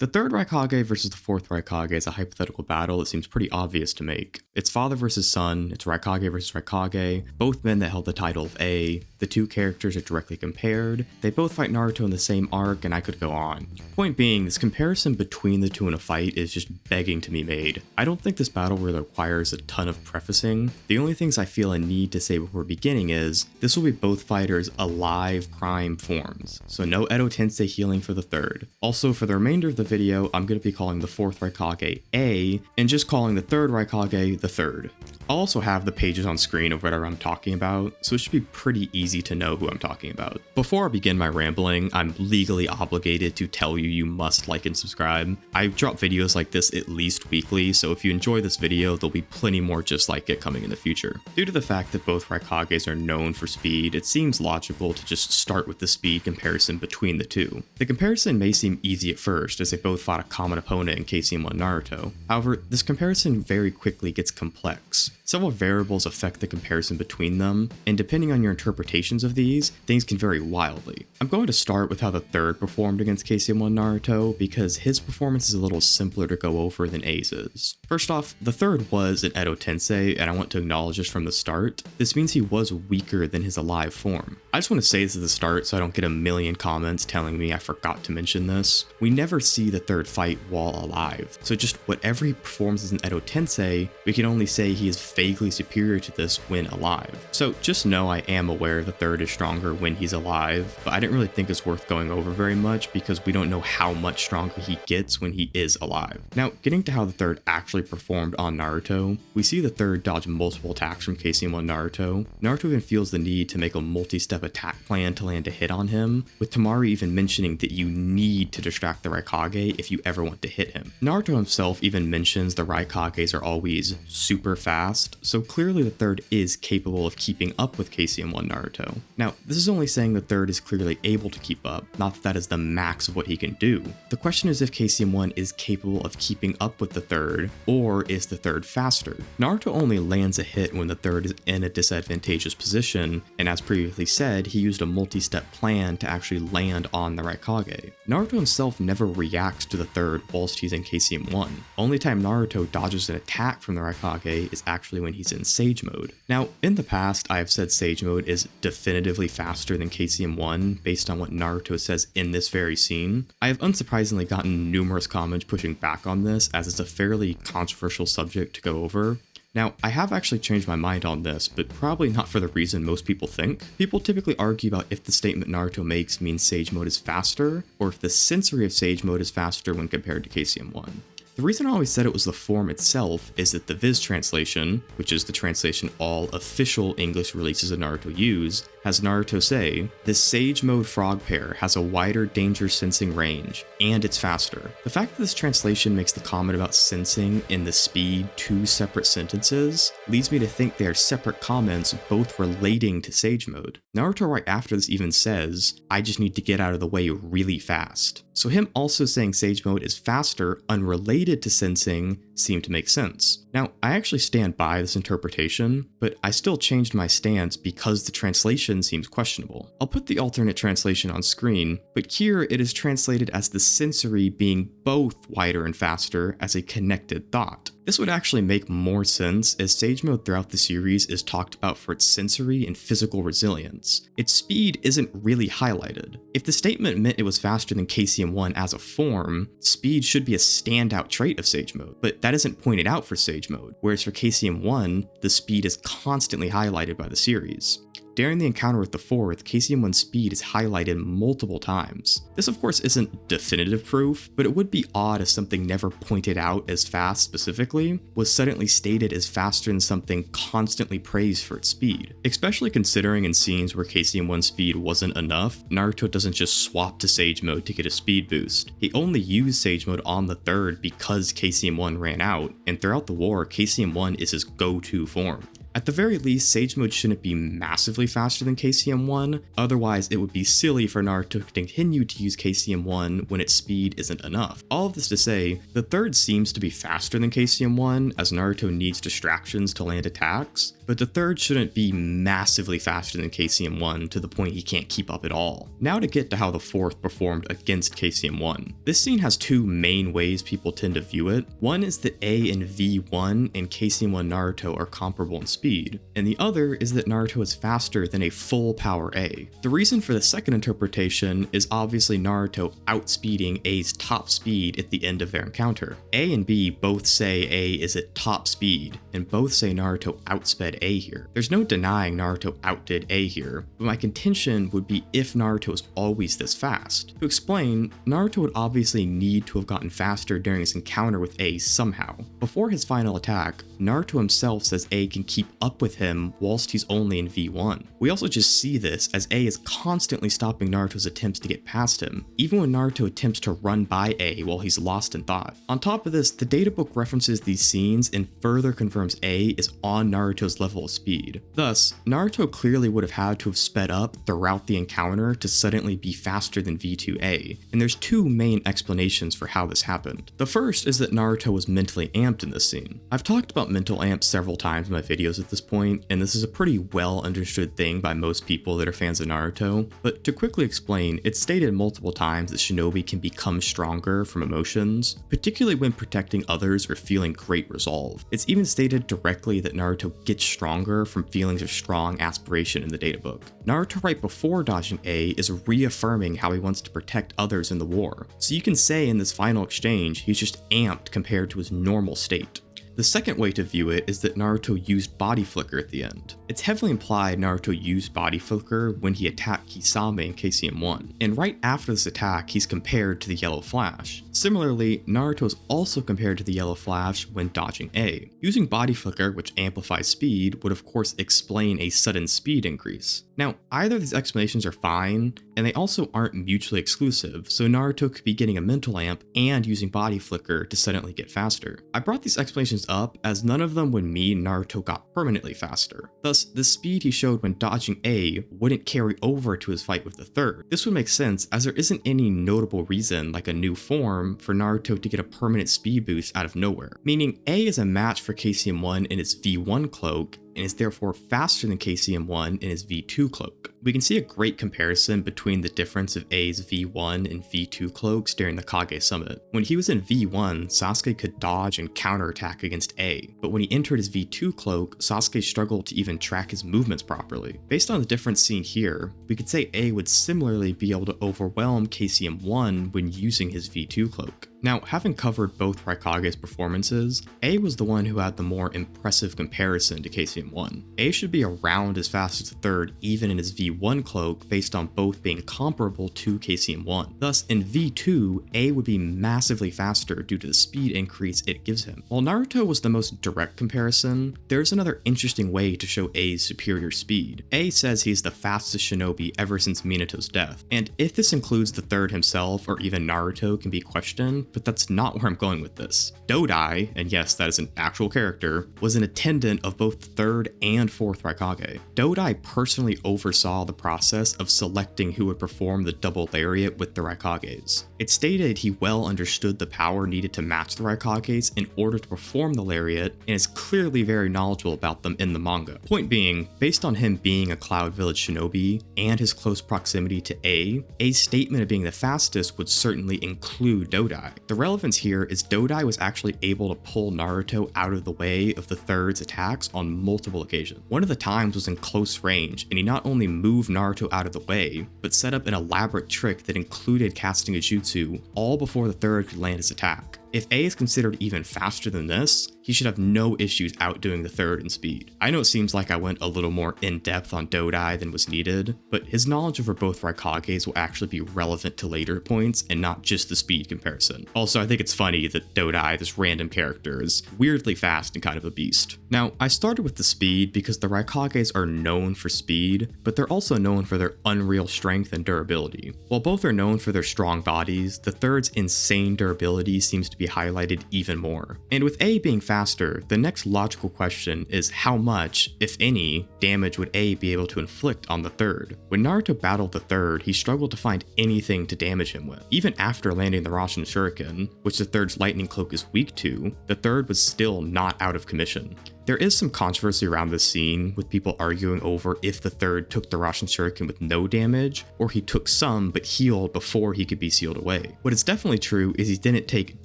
The third Raikage versus the fourth Raikage is a hypothetical battle that seems pretty obvious to make. It's father versus son, it's Raikage versus Raikage, both men that held the title of A, the two characters are directly compared, they both fight Naruto in the same arc, and I could go on. Point being, this comparison between the two in a fight is just begging to be made. I don't think this battle really requires a ton of prefacing. The only things I feel I need to say before beginning is, this will be both fighters' alive prime forms, so no Edo Tensei healing for the third. Also, for the remainder of the video, I'm going to be calling the fourth Raikage A, and just calling the third Raikage the third. I'll also have the pages on screen of whatever I'm talking about, so it should be pretty easy to know who I'm talking about. Before I begin my rambling, I'm legally obligated to tell you must like and subscribe. I drop videos like this at least weekly, so if you enjoy this video, there'll be plenty more just like it coming in the future. Due to the fact that both Raikages are known for speed, it seems logical to just start with the speed comparison between the two. The comparison may seem easy at first, as they both fought a common opponent in KCM1 Naruto. However, this comparison very quickly gets complex. Several variables affect the comparison between them, and depending on your interpretations of these, things can vary wildly. I'm going to start with how the third performed against KCM1 Naruto, because his performance is a little simpler to go over than A's is. First off, the third was an Edo Tensei, and I want to acknowledge this from the start. This means he was weaker than his alive form. I just want to say this at the start so I don't get a million comments telling me I forgot to mention this. We never see the third fight while alive, so just whatever he performs as an Edo Tensei, we can only say he is vaguely superior to this when alive. So just know I am aware the third is stronger when he's alive, but I didn't really think it's worth going over very much because we don't know how much stronger he gets when he is alive. Now, getting to how the third actually performed on Naruto, we see the third dodge multiple attacks from KCM1 Naruto. Naruto even feels the need to make a multi-step attack plan to land a hit on him, with Temari even mentioning that you need to distract the Raikage if you ever want to hit him. Naruto himself even mentions the Raikages are always super fast, so clearly the third is capable of keeping up with KCM1 Naruto. Now, this is only saying the third is clearly able to keep up, not that is the max of what he can do. The question is if KCM1 is capable of keeping up with the third, or is the third faster? Naruto only lands a hit when the third is in a disadvantageous position, and as previously said, he used a multi-step plan to actually land on the Raikage. Naruto himself never reacts to the third whilst he's in KCM1. Only time Naruto dodges an attack from the Raikage is actually when he's in Sage Mode. Now, in the past, I have said Sage Mode is definitively faster than KCM1 based on what Naruto says in this very scene. I have unsurprisingly gotten numerous comments pushing back on this, as it's a fairly controversial subject to go over. Now, I have actually changed my mind on this, but probably not for the reason most people think. People typically argue about if the statement Naruto makes means Sage Mode is faster, or if the sensory of Sage Mode is faster when compared to KCM1. The reason I always said it was the form itself is that the Viz translation, which is the translation all official English releases of Naruto use, has Naruto say, "The Sage Mode frog pair has a wider danger sensing range, and it's faster." The fact that this translation makes the comment about sensing and the speed two separate sentences leads me to think they are separate comments both relating to Sage Mode. Naruto right after this even says, "I just need to get out of the way really fast." So him also saying Sage Mode is faster unrelated to sensing seemed to make sense. Now, I actually stand by this interpretation, but I still changed my stance because the translation seems questionable. I'll put the alternate translation on screen, but here it is translated as the sensory being both wider and faster as a connected thought. This would actually make more sense as Sage Mode throughout the series is talked about for its sensory and physical resilience. Its speed isn't really highlighted. If the statement meant it was faster than KCM1 as a form, speed should be a standout trait of Sage Mode, but that isn't pointed out for Sage Mode, whereas for KCM1, the speed is constantly highlighted by the series. During the encounter with the fourth, KCM1's speed is highlighted multiple times. This of course isn't definitive proof, but it would be odd if something never pointed out as fast specifically was suddenly stated as faster than something constantly praised for its speed. Especially considering in scenes where KCM1's speed wasn't enough, Naruto doesn't just swap to Sage Mode to get a speed boost. He only used Sage Mode on the third because KCM1 ran out, and throughout the war, KCM1 is his go-to form. At the very least, Sage Mode shouldn't be massively faster than KCM1, otherwise it would be silly for Naruto to continue to use KCM1 when its speed isn't enough. All of this to say, the third seems to be faster than KCM1 as Naruto needs distractions to land attacks, but the third shouldn't be massively faster than KCM1 to the point he can't keep up at all. Now to get to how the fourth performed against KCM1. This scene has two main ways people tend to view it. One is that A and V1 and KCM1 Naruto are comparable in speed, and the other is that Naruto is faster than a full power A. The reason for the second interpretation is obviously Naruto outspeeding A's top speed at the end of their encounter. A and B both say A is at top speed, and both say Naruto outsped A here. There's no denying Naruto outdid A here, but my contention would be if Naruto is always this fast. To explain, Naruto would obviously need to have gotten faster during his encounter with A somehow. Before his final attack, Naruto himself says A can keep up with him whilst he's only in V1. We also just see this as A is constantly stopping Naruto's attempts to get past him, even when Naruto attempts to run by A while he's lost in thought. On top of this, the databook references these scenes and further confirms A is on Naruto's level of speed. Thus, Naruto clearly would have had to have sped up throughout the encounter to suddenly be faster than V2A, and there's two main explanations for how this happened. The first is that Naruto was mentally amped in this scene. I've talked about mental amps several times in my videos at this point, and this is a pretty well understood thing by most people that are fans of Naruto, but to quickly explain, it's stated multiple times that shinobi can become stronger from emotions, particularly when protecting others or feeling great resolve. It's even stated directly that Naruto gets stronger from feelings of strong aspiration in the databook. Naruto right before dodging A is reaffirming how he wants to protect others in the war, so you can say in this final exchange he's just amped compared to his normal state. The second way to view it is that Naruto used body flicker at the end. It's heavily implied Naruto used body flicker when he attacked Kisame in KCM1, and right after this attack he's compared to the yellow flash. Similarly, Naruto is also compared to the yellow flash when dodging A. Using body flicker, which amplifies speed, would of course explain a sudden speed increase. Now, either of these explanations are fine, and they also aren't mutually exclusive, so Naruto could be getting a mental amp and using body flicker to suddenly get faster. I brought these explanations up as none of them would mean Naruto got permanently faster. Thus, the speed he showed when dodging A wouldn't carry over to his fight with the third. This would make sense as there isn't any notable reason, like a new form, for Naruto to get a permanent speed boost out of nowhere. Meaning A is a match for KCM1 in its V1 cloak, and is therefore faster than KCM1 in his V2 cloak. We can see a great comparison between the difference of A's V1 and V2 cloaks during the Kage Summit. When he was in V1, Sasuke could dodge and counterattack against A, but when he entered his V2 cloak, Sasuke struggled to even track his movements properly. Based on the difference seen here, we could say A would similarly be able to overwhelm KCM1 when using his V2 cloak. Now, having covered both Raikage's performances, A was the one who had the more impressive comparison to KCM1. A should be around as fast as the third even in his V1 cloak based on both being comparable to KCM1. Thus, in V2, A would be massively faster due to the speed increase it gives him. While Naruto was the most direct comparison, there's another interesting way to show A's superior speed. A says he's the fastest shinobi ever since Minato's death, and if this includes the third himself or even Naruto can be questioned, but that's not where I'm going with this. Dodai, and yes, that is an actual character, was an attendant of both the third and fourth Raikage. Dodai personally oversaw the process of selecting who would perform the double lariat with the Raikages. It stated he well understood the power needed to match the Raikages in order to perform the lariat, and is clearly very knowledgeable about them in the manga. Point being, based on him being a Cloud Village shinobi and his close proximity to A's statement of being the fastest would certainly include Dodai. The relevance here is Dodai was actually able to pull Naruto out of the way of the third's attacks on multiple occasions. One of the times was in close range, and he not only moved Naruto out of the way, but set up an elaborate trick that included casting a jutsu all before the third could land his attack. If A is considered even faster than this, he should have no issues outdoing the third in speed. I know it seems like I went a little more in-depth on Dodai than was needed, but his knowledge over both Raikages will actually be relevant to later points and not just the speed comparison. Also, I think it's funny that Dodai, this random character, is weirdly fast and kind of a beast. Now, I started with the speed because the Raikages are known for speed, but they're also known for their unreal strength and durability. While both are known for their strong bodies, the third's insane durability seems to be be highlighted even more. And with A being faster, the next logical question is how much, if any, damage would A be able to inflict on the third? When Naruto battled the third, he struggled to find anything to damage him with. Even after landing the Rasen Shuriken, which the third's lightning cloak is weak to, the third was still not out of commission. There is some controversy around this scene, with people arguing over if the third took the Rasen Shuriken with no damage, or he took some but healed before he could be sealed away. What is definitely true is he didn't take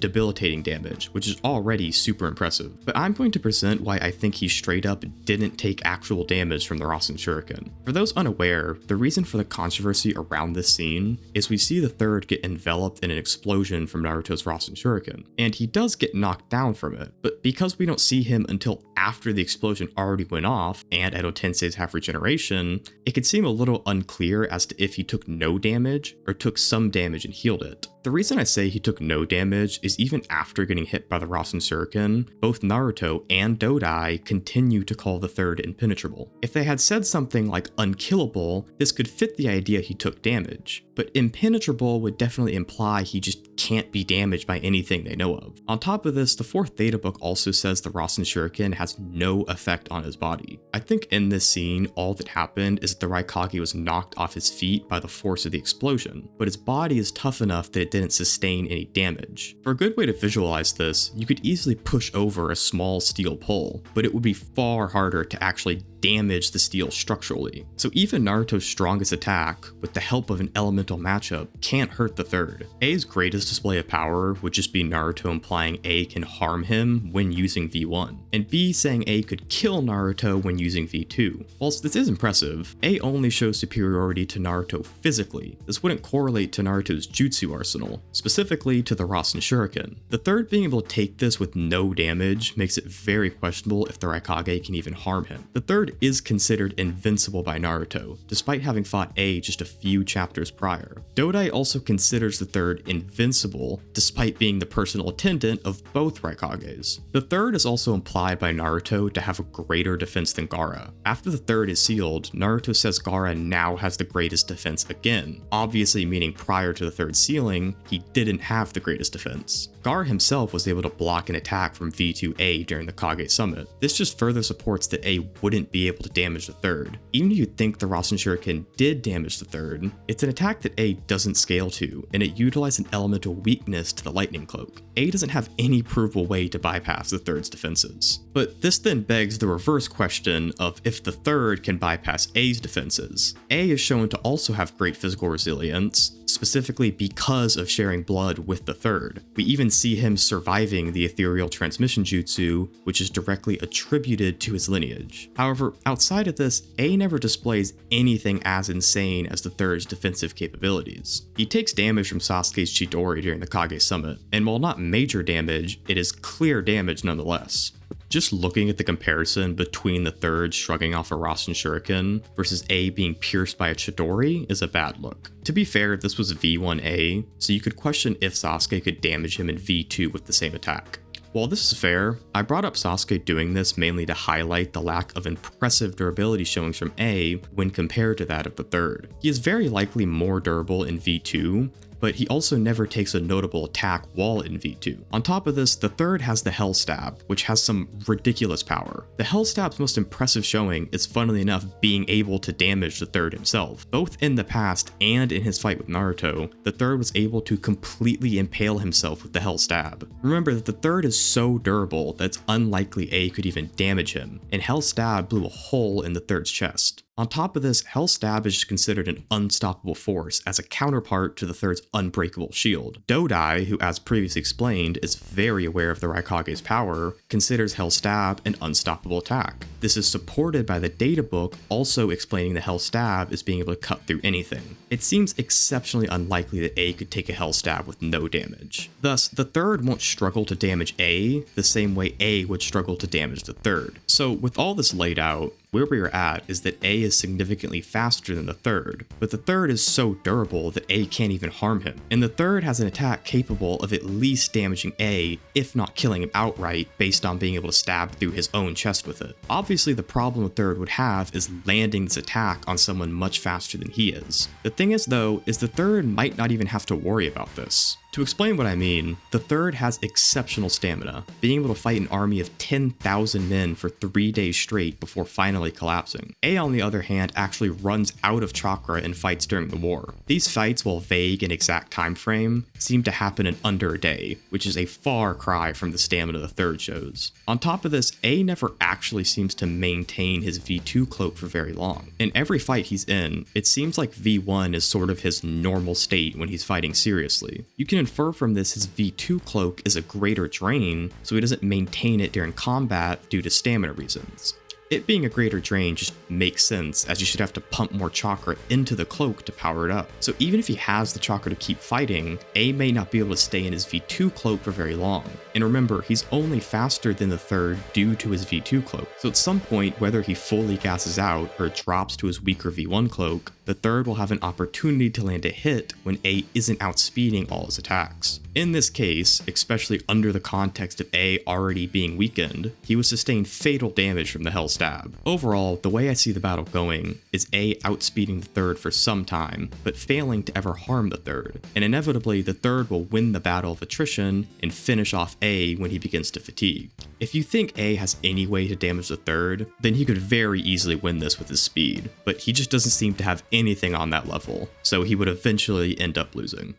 debilitating damage, which is already super impressive. But I'm going to present why I think he straight up didn't take actual damage from the Rasen Shuriken. For those unaware, the reason for the controversy around this scene is we see the third get enveloped in an explosion from Naruto's Rasen Shuriken, and he does get knocked down from it, but because we don't see him until after the explosion already went off, and Edo Tensei's have regeneration, it could seem a little unclear as to if he took no damage or took some damage and healed it. The reason I say he took no damage is even after getting hit by the Rasen Shuriken, both Naruto and Dodai continue to call the third impenetrable. If they had said something like unkillable, this could fit the idea he took damage, but impenetrable would definitely imply he just can't be damaged by anything they know of. On top of this, the 4th Data Book also says the Rasen Shuriken has no effect on his body. I think in this scene, all that happened is that the Raikage was knocked off his feet by the force of the explosion, but his body is tough enough that it didn't sustain any damage. For a good way to visualize this, you could easily push over a small steel pole, but it would be far harder to actually damage the steel structurally. So even Naruto's strongest attack, with the help of an elemental matchup, can't hurt the third. A's greatest display of power would just be Naruto implying A can harm him when using V1, and B saying A could kill Naruto when using V2. Whilst this is impressive, A only shows superiority to Naruto physically. This wouldn't correlate to Naruto's jutsu arsenal, specifically to the Rasen Shuriken. The third being able to take this with no damage makes it very questionable if the Raikage can even harm him. The third is considered invincible by Naruto, despite having fought A just a few chapters prior. Dodai also considers the third invincible, despite being the personal attendant of both Raikages. The third is also implied by Naruto to have a greater defense than Gaara. After the third is sealed, Naruto says Gaara now has the greatest defense again, obviously meaning prior to the third sealing, he didn't have the greatest defense. Gaara himself was able to block an attack from V2A during the Kage Summit. This just further supports that A wouldn't be able to damage the third. Even if you think the Rasen Shuriken did damage the third, it's an attack that A doesn't scale to, and it utilized an elemental weakness to the lightning cloak. A doesn't have any provable way to bypass the third's defenses. But this then begs the reverse question of if the third can bypass A's defenses. A is shown to also have great physical resilience, specifically because of sharing blood with the third. We even see him surviving the ethereal transmission jutsu, which is directly attributed to his lineage. However, outside of this, A never displays anything as insane as the third's defensive capabilities. He takes damage from Sasuke's Chidori during the Kage Summit, and while not major damage, it is clear damage nonetheless. Just looking at the comparison between the third shrugging off a Rasen Shuriken versus A being pierced by a Chidori is a bad look. To be fair, this was V1A, so you could question if Sasuke could damage him in V2 with the same attack. While this is fair, I brought up Sasuke doing this mainly to highlight the lack of impressive durability showings from A when compared to that of the third. He is very likely more durable in V2, but he also never takes a notable attack while in V2. On top of this, the third has the Hell Stab, which has some ridiculous power. The Hell Stab's most impressive showing is, funnily enough, being able to damage the third himself. Both in the past and in his fight with Naruto, the third was able to completely impale himself with the Hell Stab. Remember that the third is so durable that it's unlikely A could even damage him, and Hell Stab blew a hole in the third's chest. On top of this, Hell Stab is considered an unstoppable force as a counterpart to the third's unbreakable shield. Dodai, who as previously explained is very aware of the Raikage's power, considers Hell Stab an unstoppable attack. This is supported by the data book also explaining the Hell Stab as being able to cut through anything. It seems exceptionally unlikely that A could take a Hell Stab with no damage. Thus, the third won't struggle to damage A the same way A would struggle to damage the third. So with all this laid out, where we are at is that A is significantly faster than the third, but the third is so durable that A can't even harm him, and the third has an attack capable of at least damaging A, if not killing him outright, based on being able to stab through his own chest with it. Obviously, the problem the third would have is landing this attack on someone much faster than he is. The thing is though, is the third might not even have to worry about this. To explain what I mean, the third has exceptional stamina, being able to fight an army of 10,000 men for 3 days straight before finally collapsing. A, on the other hand, actually runs out of chakra in fights during the war. These fights, while vague in exact time frame, seem to happen in under a day, which is a far cry from the stamina the third shows. On top of this, A never actually seems to maintain his V2 cloak for very long. In every fight he's in, it seems like V1 is sort of his normal state when he's fighting seriously. You can infer from this his V2 cloak is a greater drain, so he doesn't maintain it during combat due to stamina reasons. It being a greater drain just makes sense, as you should have to pump more chakra into the cloak to power it up. So even if he has the chakra to keep fighting, A may not be able to stay in his V2 cloak for very long. And remember, he's only faster than the third due to his V2 cloak. So at some point, whether he fully gasses out or drops to his weaker V1 cloak, the third will have an opportunity to land a hit when A isn't outspeeding all his attacks. In this case, especially under the context of A already being weakened, he would sustain fatal damage from the Hell Stab. Overall, the way I see the battle going is A outspeeding the third for some time, but failing to ever harm the third, and inevitably the third will win the battle of attrition and finish off A when he begins to fatigue. If you think A has any way to damage the third, then he could very easily win this with his speed, but he just doesn't seem to have anything on that level, so he would eventually end up losing.